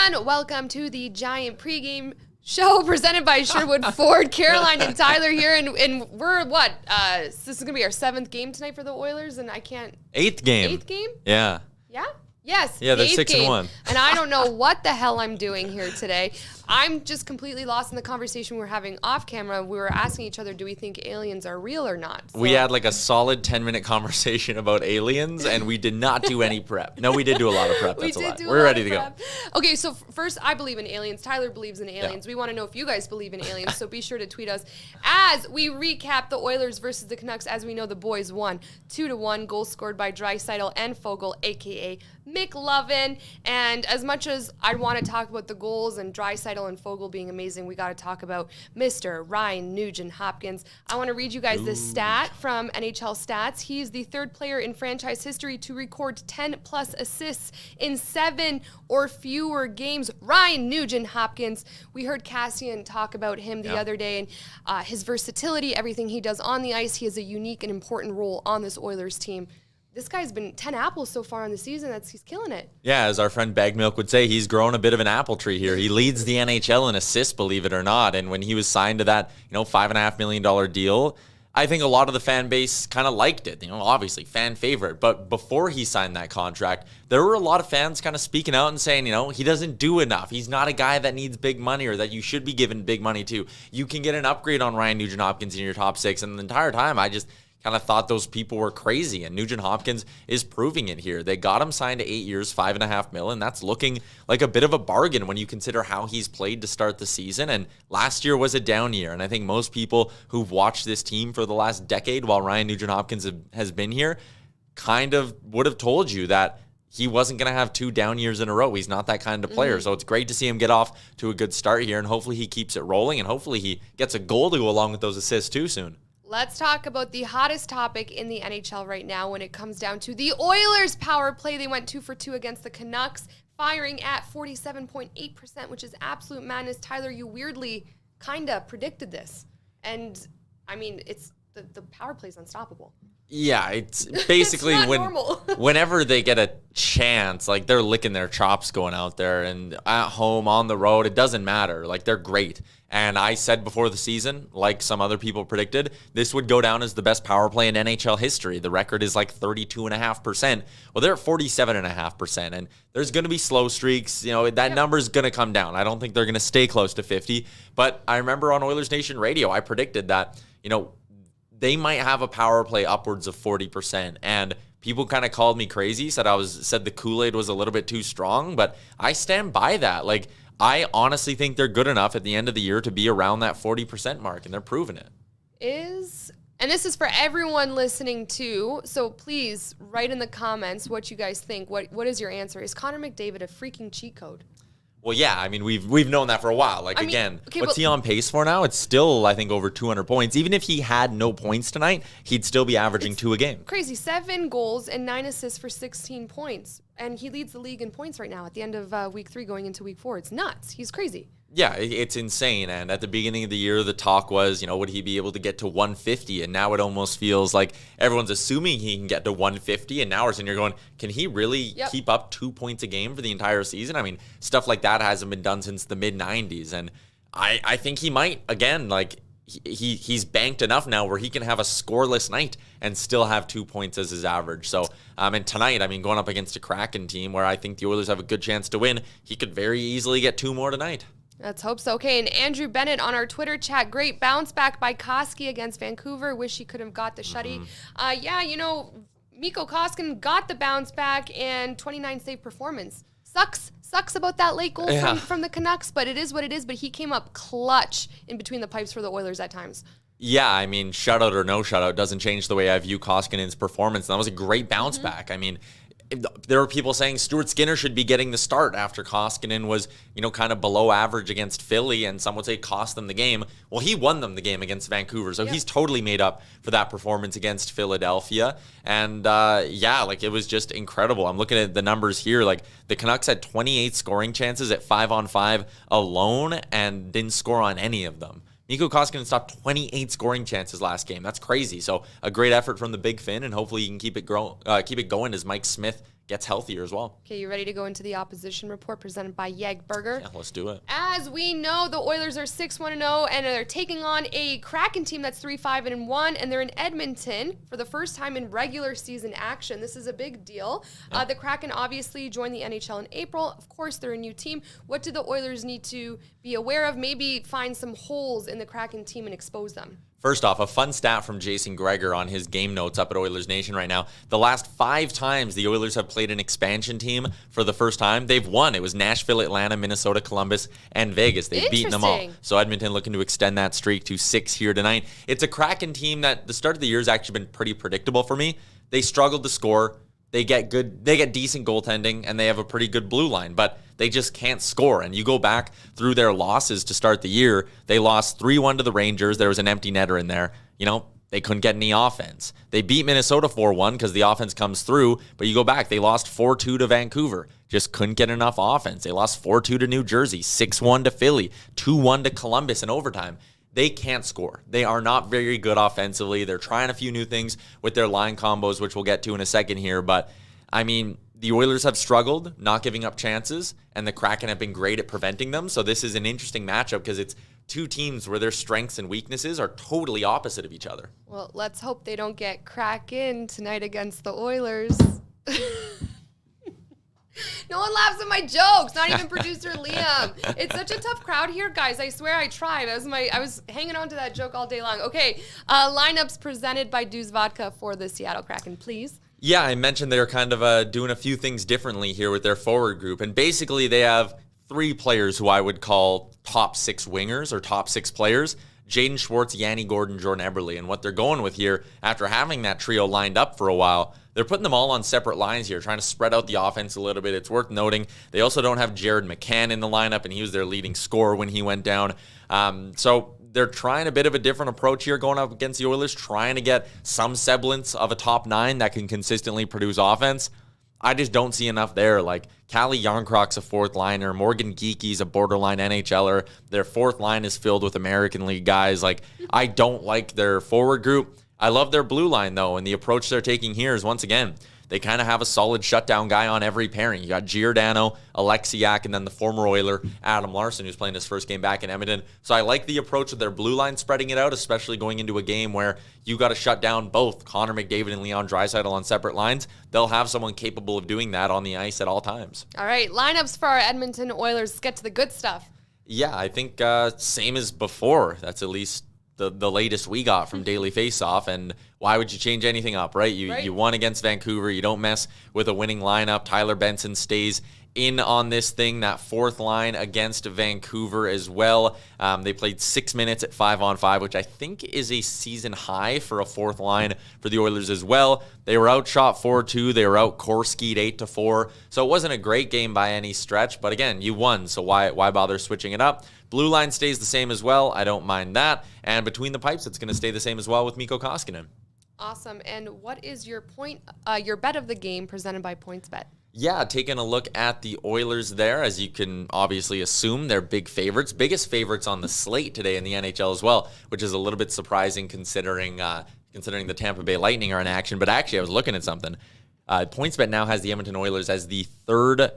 everyone. Welcome to the Giant pregame show presented by Sherwood Ford. Caroline and Tyler here, and we're what? This is gonna be our 7th game tonight for the Oilers, and I can't. 8th game. 8th game? Yeah. Yeah. Yes. Yeah, they're 6-1. 6-1. And I don't know what the hell I'm doing here today. I'm just completely lost in the conversation we were having off camera. We were asking each other, do we think aliens are real or not? So, we had like a solid 10-minute conversation about aliens, and we did not do any prep. No, we did do a lot of prep. That's a lot. We're ready to go. Okay, so first, I believe in aliens. Tyler believes in aliens. Yeah. We want to know if you guys believe in aliens, so be sure to tweet us as we recap the Oilers versus the Canucks. As we know, the boys won 2-1. Goals scored by Draisaitl and Foegele, a.k.a. McLovin. And as much as I want to talk about the goals and Draisaitl and Foegele being amazing, we got to talk about Mr. Ryan Nugent-Hopkins. I want to read you guys this stat from NHL Stats. He's the 3rd player in franchise history to record 10-plus assists in 7 or fewer games. Ryan Nugent-Hopkins. We heard Cassian talk about him the other day, and his versatility, everything he does on the ice. He has a unique and important role on this Oilers team. This guy's been 10 apples so far in the season. He's killing it. Yeah, as our friend Bagmilk would say, he's grown a bit of an apple tree here. He leads the NHL in assists, believe it or not. And when he was signed to that, $5.5 million deal, I think a lot of the fan base kind of liked it. Obviously, fan favorite. But before he signed that contract, there were a lot of fans kind of speaking out and saying, he doesn't do enough. He's not a guy that needs big money or that you should be given big money to. You can get an upgrade on Ryan Nugent-Hopkins in your top 6. And the entire time, I just kind of thought those people were crazy, and Nugent-Hopkins is proving it here. They got him signed to 8 years, $5.5 million, and that's looking like a bit of a bargain when you consider how he's played to start the season. And last year was a down year, and I think most people who've watched this team for the last decade while Ryan Nugent-Hopkins has been here kind of would have told you that he wasn't going to have 2 down years in a row. He's not that kind of player. So it's great to see him get off to a good start here, and hopefully he keeps it rolling, and hopefully he gets a goal to go along with those assists too soon. Let's talk about the hottest topic in the NHL right now when it comes down to the Oilers' power play. They went 2 for 2 against the Canucks, firing at 47.8%, which is absolute madness. Tyler, you weirdly kind of predicted this. And, I mean, it's the power play is unstoppable. Yeah, it's basically whenever they get a chance, like they're licking their chops going out there, and at home, on the road, it doesn't matter. Like, they're great. And I said before the season, like some other people predicted, this would go down as the best power play in NHL history. The record is like 32.5%. Well, they're at 47.5%, and there's going to be slow streaks. That number's going to come down. I don't think they're going to stay close to 50. But I remember on Oilers Nation Radio, I predicted that, they might have a power play upwards of 40%, and people kind of called me crazy, said the Kool-Aid was a little bit too strong, but I stand by that. Like, I honestly think they're good enough at the end of the year to be around that 40% mark, and they're proving it. And this is for everyone listening too, so please write in the comments what you guys think. What is your answer? Is Connor McDavid a freaking cheat code? Well, yeah, I mean, we've known that for a while. What's he on pace for now? It's still, I think, over 200 points. Even if he had no points tonight, he'd still be averaging 2 a game. Crazy. 7 goals and 9 assists for 16 points. And he leads the league in points right now at the end of week 3 going into week 4. It's nuts. He's crazy. Yeah, it's insane. And at the beginning of the year, the talk was, would he be able to get to 150? And now it almost feels like everyone's assuming he can get to 150. And now we're sitting here going, can he really keep up 2 points a game for the entire season? I mean, stuff like that hasn't been done since the mid-90s. And I think he might, again, like, he's banked enough now where he can have a scoreless night and still have 2 points as his average. So, and tonight, I mean, going up against a Kraken team where I think the Oilers have a good chance to win, he could very easily get 2 more tonight. Let's hope so. Okay, and Andrew Bennett on our Twitter chat, great bounce back by Koski against Vancouver. Wish he could have got the shutty. Mikko Koskinen got the bounce back and 29 save performance. Sucks about that late goal from the Canucks, but it is what it is. But he came up clutch in between the pipes for the Oilers at times. Yeah, I mean, shutout or no shutout doesn't change the way I view Koskinen's performance. That was a great bounce back. I mean, there were people saying Stuart Skinner should be getting the start after Koskinen was, kind of below average against Philly, and some would say cost them the game. Well, he won them the game against Vancouver, so he's totally made up for that performance against Philadelphia. And, it was just incredible. I'm looking at the numbers here. Like, the Canucks had 28 scoring chances at 5-on-5 alone and didn't score on any of them. Mikko Koskinen stopped 28 scoring chances last game. That's crazy. So a great effort from the Big Fin, and hopefully you can keep it going as Mike Smith gets healthier as well. Okay, you ready to go into the opposition report presented by Burger? Yeah, let's do it. As we know, the Oilers are 6-1-0, and they're taking on a Kraken team that's 3-5-1, and they're in Edmonton for the first time in regular season action. This is a big deal. Yeah. The Kraken obviously joined the NHL in April. Of course, they're a new team. What do the Oilers need to be aware of? Maybe find some holes in the Kraken team and expose them. First off, a fun stat from Jason Gregor on his game notes up at Oilers Nation right now. The last 5 times the Oilers have played an expansion team for the first time, they've won. It was Nashville, Atlanta, Minnesota, Columbus, and Vegas. They've beaten them all. So Edmonton looking to extend that streak to 6 here tonight. It's a Kraken team that the start of the year has actually been pretty predictable for me. They struggled to score. They get decent goaltending, and they have a pretty good blue line, but they just can't score. And you go back through their losses to start the year, they lost 3-1 to the Rangers. There was an empty netter in there. They couldn't get any offense. They beat Minnesota 4-1 because the offense comes through, but you go back, they lost 4-2 to Vancouver. Just couldn't get enough offense. They lost 4-2 to New Jersey, 6-1 to Philly, 2-1 to Columbus in overtime. They can't score. They are not very good offensively. They're trying a few new things with their line combos, which we'll get to in a second here. But, the Oilers have struggled not giving up chances, and the Kraken have been great at preventing them. So this is an interesting matchup because it's two teams where their strengths and weaknesses are totally opposite of each other. Well, let's hope they don't get Kraken tonight against the Oilers. No one laughs at my jokes, not even producer Liam. It's such a tough crowd here, guys. I swear I tried. I was hanging on to that joke all day long. Okay, lineups presented by Deuce Vodka for the Seattle Kraken, please. Yeah, I mentioned they're kind of doing a few things differently here with their forward group. And basically they have 3 players who I would call top 6 wingers or top 6 players. Jaden Schwartz, Yanni Gordon, Jordan Eberle. And what they're going with here, after having that trio lined up for a while, they're putting them all on separate lines here, trying to spread out the offense a little bit. It's worth noting they also don't have Jared McCann in the lineup, and he was their leading scorer when he went down. So they're trying a bit of a different approach here going up against the Oilers, trying to get some semblance of a top 9 that can consistently produce offense. I just don't see enough there. Like, Calle Jarnkrok's a 4th liner. Morgan Geeky's a borderline NHLer. Their 4th line is filled with American League guys. Like, I don't like their forward group. I love their blue line, though, and the approach they're taking here is, once again, they kind of have a solid shutdown guy on every pairing. You got Giordano, Alexiak, and then the former Oiler, Adam Larson, who's playing his first game back in Edmonton. So I like the approach of their blue line spreading it out, especially going into a game where you got to shut down both Connor McDavid and Leon Draisaitl on separate lines. They'll have someone capable of doing that on the ice at all times. All right, lineups for our Edmonton Oilers. Let's get to the good stuff. Yeah, I think same as before. That's at least the latest we got from Daily Faceoff, and why would you change anything up, right? You won against Vancouver. You don't mess with a winning lineup. Tyler Benson stays in on this thing, that 4th line against Vancouver as well. They played 6 minutes at 5-on-5, which I think is a season high for a 4th line for the Oilers as well. They were outshot 4-2. They were out Korski'd 8-4. So it wasn't a great game by any stretch, but again, you won, so why bother switching it up? Blue line stays the same as well. I don't mind that. And between the pipes, it's going to stay the same as well with Mikko Koskinen. Awesome. And what is your your bet of the game presented by PointsBet? Yeah, taking a look at the Oilers there, as you can obviously assume, they're big favorites. Biggest favorites on the slate today in the NHL as well, which is a little bit surprising considering the Tampa Bay Lightning are in action. But actually, I was looking at something. PointsBet now has the Edmonton Oilers as the third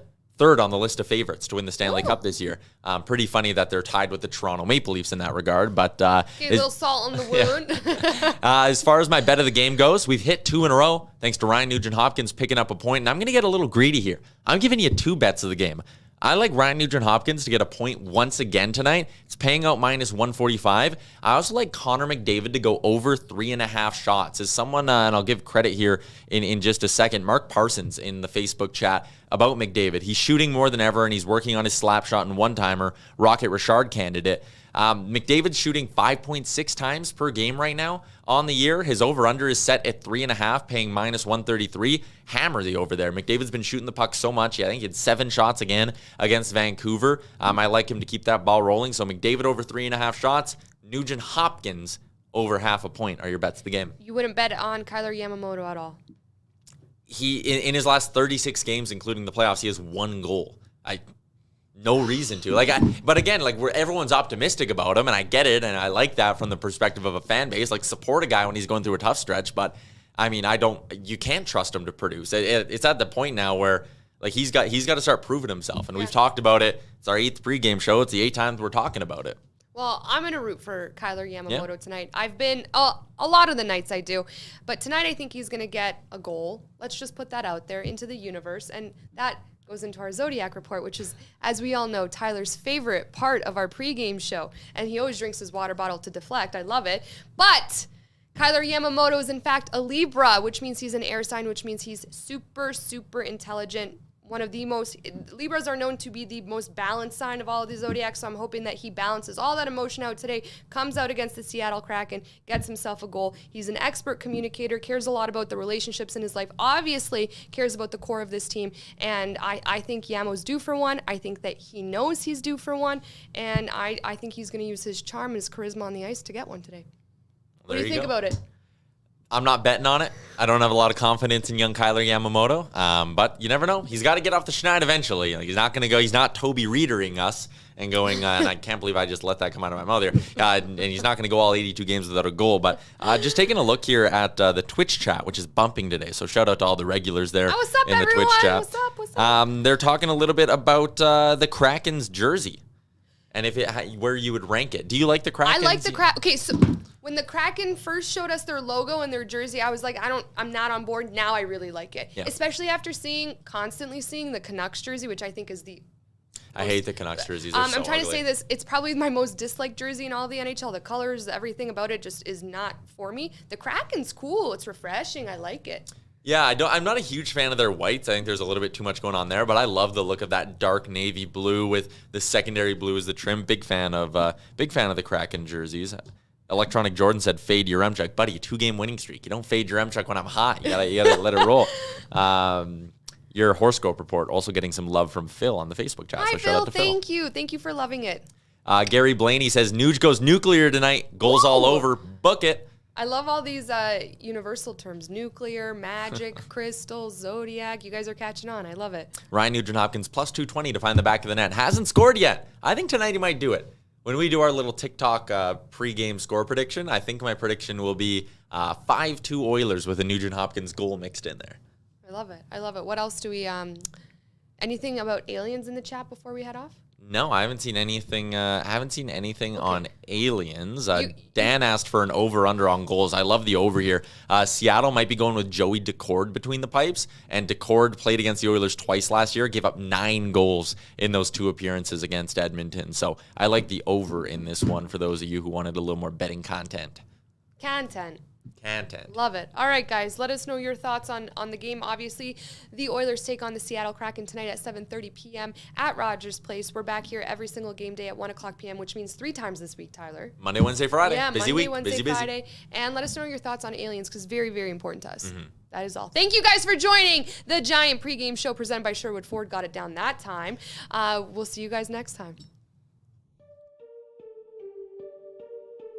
on the list of favorites to win the Stanley Cup this year. Pretty funny that they're tied with the Toronto Maple Leafs in that regard. But a little salt on the wound. Yeah. As far as my bet of the game goes, we've hit 2 in a row thanks to Ryan Nugent-Hopkins picking up a point. And I'm going to get a little greedy here. I'm giving you 2 bets of the game. I like Ryan Nugent-Hopkins to get a point once again tonight. It's paying out -145. I also like Connor McDavid to go over 3.5 shots. As someone, and I'll give credit here in just a second, Mark Parsons in the Facebook chat about McDavid. He's shooting more than ever, and he's working on his slap shot and one-timer, Rocket Richard candidate. McDavid's shooting 5.6 times per game right now on the year. His over-under is set at 3.5, paying -133. Hammer the over there. McDavid's been shooting the puck so much. I think he had 7 shots again against Vancouver. I like him to keep that ball rolling. So McDavid over 3.5 shots. Nugent-Hopkins over 0.5 point are your bets of the game. You wouldn't bet on Kyler Yamamoto at all? He in his last 36 games, including the playoffs, he has 1 goal. No reason to. But again, where everyone's optimistic about him, and I get it, and I like that from the perspective of a fan base. Support a guy when he's going through a tough stretch, but I mean, you can't trust him to produce. It's at the point now where like he's got to start proving himself. And we've talked about it. It's our 8th pregame show. It's the 8th time we're talking about it. Well, I'm going to root for Kyler Yamamoto tonight. I've been, a lot of the nights I do, but tonight I think he's going to get a goal. Let's just put that out there into the universe. And that goes into our Zodiac report, which is, as we all know, Tyler's favorite part of our pregame show. And he always drinks his water bottle to deflect. I love it. But Kyler Yamamoto is, in fact, a Libra, which means he's an air sign, which means he's super, super intelligent. One of the most, Libras are known to be the most balanced sign of all of the zodiacs, so I'm hoping that he balances all that emotion out today, comes out against the Seattle Kraken, gets himself a goal. He's an expert communicator, cares a lot about the relationships in his life, obviously cares about the core of this team, and I think Yamo's due for one. I think that he knows he's due for one, and I think he's going to use his charm and his charisma on the ice to get one today. What do you think about it? I'm not betting on it. I don't have a lot of confidence in young Kyler Yamamoto, but you never know. He's got to get off the schneid eventually. Like, he's not going to go. He's not Toby Readering us and going, and I can't believe I just let that come out of my mouth here. And he's not going to go all 82 games without a goal. But just taking a look here at the Twitch chat, which is bumping today. So shout out to all the regulars there what's up, in the everyone? Twitch chat. What's up? They're talking a little bit about the Kraken's jersey and where you would rank it. Do you like the Kraken? I like the Kraken. Okay, so when the Kraken first showed us their logo and their jersey, I was like, I'm not on board. Now I really like it. Yeah. Especially after constantly seeing the Canucks jersey, which I think is I hate the Canucks jerseys. I'm trying to say this. It's probably my most disliked jersey in all the NHL. The colors, everything about it just is not for me. The Kraken's cool. It's refreshing. I like it. Yeah, I'm not a huge fan of their whites. I think there's a little bit too much going on there, but I love the look of that dark navy blue with the secondary blue as the trim. Big fan of the Kraken jerseys. Electronic Jordan said, "Fade Yaremchuk, buddy. 2-game winning streak. You don't fade Yaremchuk when I'm hot. You gotta let it roll." Your horoscope report also getting some love from Phil on the Facebook chat. Hi, so shout out to Phil. Thank you for loving it. Gary Blaney says, "Nuge goes nuclear tonight. Goals all over. Book it." I love all these universal terms: nuclear, magic, crystal, zodiac. You guys are catching on. I love it. Ryan Nugent-Hopkins plus 220 to find the back of the net. Hasn't scored yet. I think tonight he might do it. When we do our little TikTok pregame score prediction, I think my prediction will be 5-2 Oilers with a Nugent-Hopkins goal mixed in there. I love it. I love it. What else do we anything about aliens in the chat before we head off? No, I haven't seen anything. On aliens. Dan asked for an over/under on goals. I love the over here. Seattle might be going with Joey Decord between the pipes, and Decord played against the Oilers twice last year, gave up 9 goals in those 2 appearances against Edmonton. So I like the over in this one for those of you who wanted a little more betting content. Love it. All right, guys, let us know your thoughts on the game. Obviously, the Oilers take on the Seattle Kraken tonight at 7:30 p.m. at Rogers Place. We're back here every single game day at 1 o'clock p.m., which means 3 times this week, Tyler. Monday, Wednesday, Friday. Yeah, busy Monday, week. Wednesday, busy. Friday. And let us know your thoughts on aliens, because very, very important to us. That is all. Thank you guys for joining the Giant pregame show presented by Sherwood Ford. Got it down that time. We'll see you guys next time.